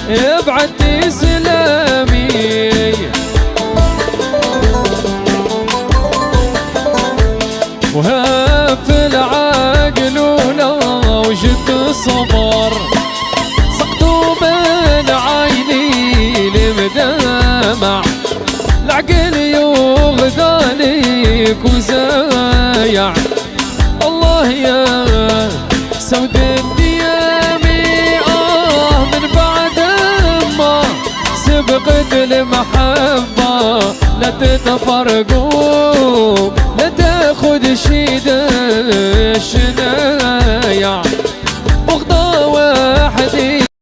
ابعد سلامي وهف العقل وجد صبر سقطوا من عيني لمدامع العقل يغذانيك وزايع الله يا سود الديامي من بعد ما سبقت المحبة لا تتفرقوا لا تاخد شي دشنا